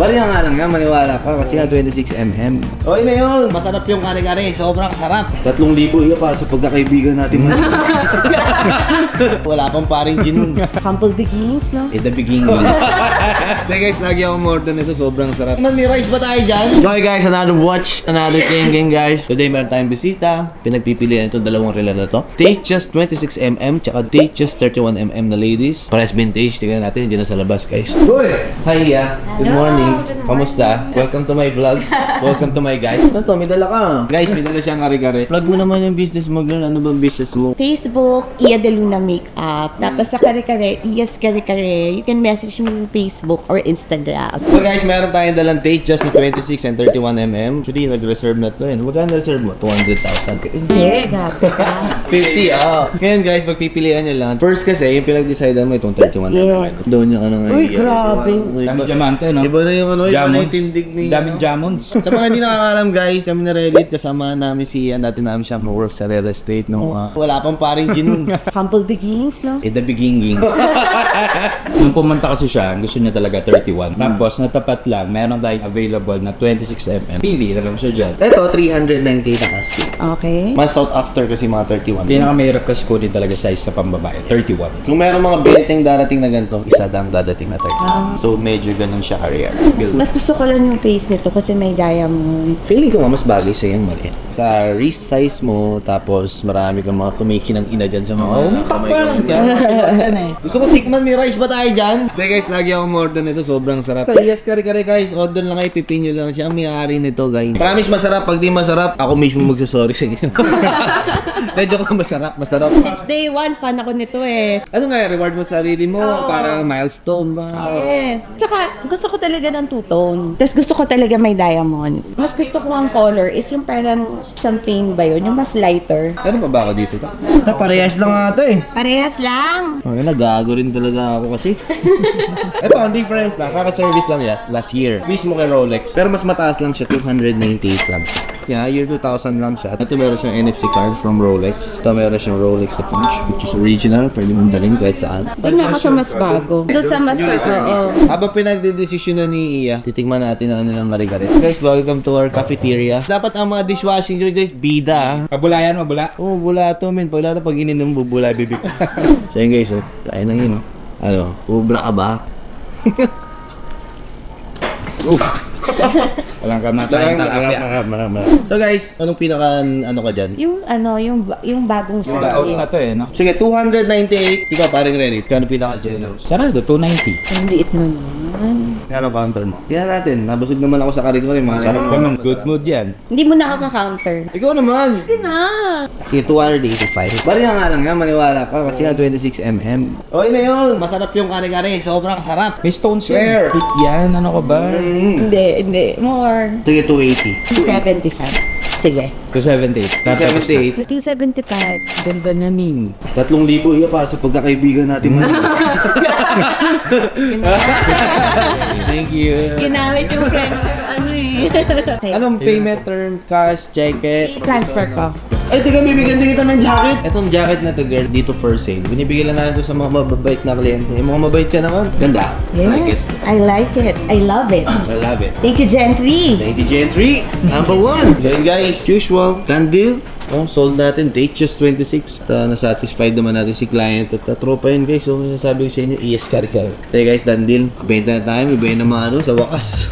Bari nga lang nga, maniwala ka kasi nga 26mm. Okay na yun, masarap yung kare-kare, sobrang sarap. 3,000 iya para sa pagkakaibigan natin. Wala pang paring ginun. Humble beginnings, no? The beginning. Okay guys, lagi ako umorder nito, sobrang sarap. Man, may rice ba tayo dyan? Okay guys, another watch, another king guys. Today meron tayong bisita. Pinagpipilian itong dalawang relo na to. Datejust 26mm, tsaka Datejust 31mm na ladies. Parehas vintage, tingnan natin, hindi na sa labas guys. Uy! Hi, good morning. Kamusta? Welcome to my vlog. Welcome to my guys. Ano to? May dala ka. Guys, may dala siyang kare-kare. Vlog mo naman yung business mo, girl. Ano bang business mo? Facebook, Iya De Luna Makeup. Tapos sa kare-kare, Iya's Kare-Kare. You can message me on Facebook or Instagram. So guys, meron tayong dalang Datejust na 26 and 31mm. Actually, nag-reserve na to. Magkano reserve mo? 200,000. Hindi, gabi ka. 50, Ngayon guys, pagpipilian nyo lang. First kasi, yung pinag-decidean mo itong 31mm. Yes. Doon yung ano nga. Uy, grabe. Daming diamante, no? Iba na yung ano, iba na yung tindig ni... Daming diamonds. Sa mga hindi nakakalam guys, kami na Reddit, kasama namin si Ian. Dati namin siya work sa real estate. No? Wala pang paring ginun. Humble beginnings, no? The beginning. Nung pumunta kasi siya, gusto niya talaga 31. Tapos natapat lang, meron tayong available na 26mm. Pili na lang siya dyan. Ito, 398 ang asking. Okay. Mas sought after kasi mga 31. Pinakamahirap kasi kunin talaga size na pambabae, 31. Kung meron mga belting darating na ganito, isa lang dadating na 31. So medyo ganun siya career. Mas gusto ko lang yung face nito kasi may diamond. Feeling ko nga mas bagay sa yung maliit. Sa wrist size mo, tapos marami kang mga kumikinang ina dyan sa mga Gusto ko tikman, may rice ba tayo dyan? Okay guys, lagi ako umorder nito, sobrang sarap. Yes, kare-kare guys, order lang kayo, pipinyo lang siya. Ang may-ari nito guys. Promise masarap, pag di masarap, ako mismo magsasorry sa inyo. Medyo ko masarap. Since day one, fan ako nito eh. Ano nga, reward mo sarili mo, parang milestone ba? Yes. Tsaka, gusto ko talaga ng two-tone. Tapos gusto ko talaga may diamond. Mas gusto ko ang color is yung parang champagne ba yun? Yung mas lighter. Ano pa ba ako dito? Parehas lang nga ito eh. Parehas lang. Okay, nagago rin talaga ako kasi. Ito, ang difference lang. Kaka-service lang last year. Mismo kay Rolex. Pero mas mataas lang siya, 298 lang. Yeah, year 2000 lang siya. Ito meron siyang NFC card from Rolex. Ito meron siyang Rolex na punch, which is original. Pwede mong dalhin kahit saan. Doon ako sa mas bago. Doon sa mas Habang pinagdedesisyon na ni Iya, titigman natin ang nilang marigaret. Guys, welcome to our cafeteria. Dapat ang mga dishwashing nyo guys, bida. Mabula yan, mabula. Oo, bula to men. Pag ininom bubula bibig. So yun guys, kain ng yun. Ano, ubra ka ba? Walang kamatayan talapia. So guys, anong pinaka ka dyan? yung bagong Out na to eh, no? Sige, 298. Ikaw paring Reddit, kano pinaka-generous? Sarado, 290. Ang liit nun yan. Kano counter mo? Tingnan natin, nabusog naman ako sa karin ko yung mga Sarap naman, good mood yan. Hindi mo na ako ka-counter. Ikaw naman! Hindi na. Sige, 285. Bari nga lang nga, maniwala ka kasi nga 26mm. Okay na yun, masarap yung kare-kare, sobrang sarap. May stones Fair. yan. Hit yan, ano ka ba? Hindi. More. Sige, 280. 275. Sige. 278. 278. 275. Ganda na ning. 3,000 iya para sa pagkakaibigan natin man. Thank you. Ginamit yung friendship, Anong payment term, cash, cheque? I-transfer ko. Ay, tiga, bibigyan din kita ng jacket. Etong jacket na to, girl, dito for sale. Binibigyan lang natin sa mga mababait na kliyente. Yung mga mabait ka naman. Ganda. Yes, I like it. I love it. I love it. Thank you, Gentry. Thank you, Gentry. Number 1. So yun guys, usual, done deal. Sold natin, Datejust 26. Nasatisfied naman natin si client at tropa yun guys. So nasabi ko sa inyo, Iya's Kare-Kare. Okay guys, done deal. Benta na tayo, may bayan na mga sa wakas.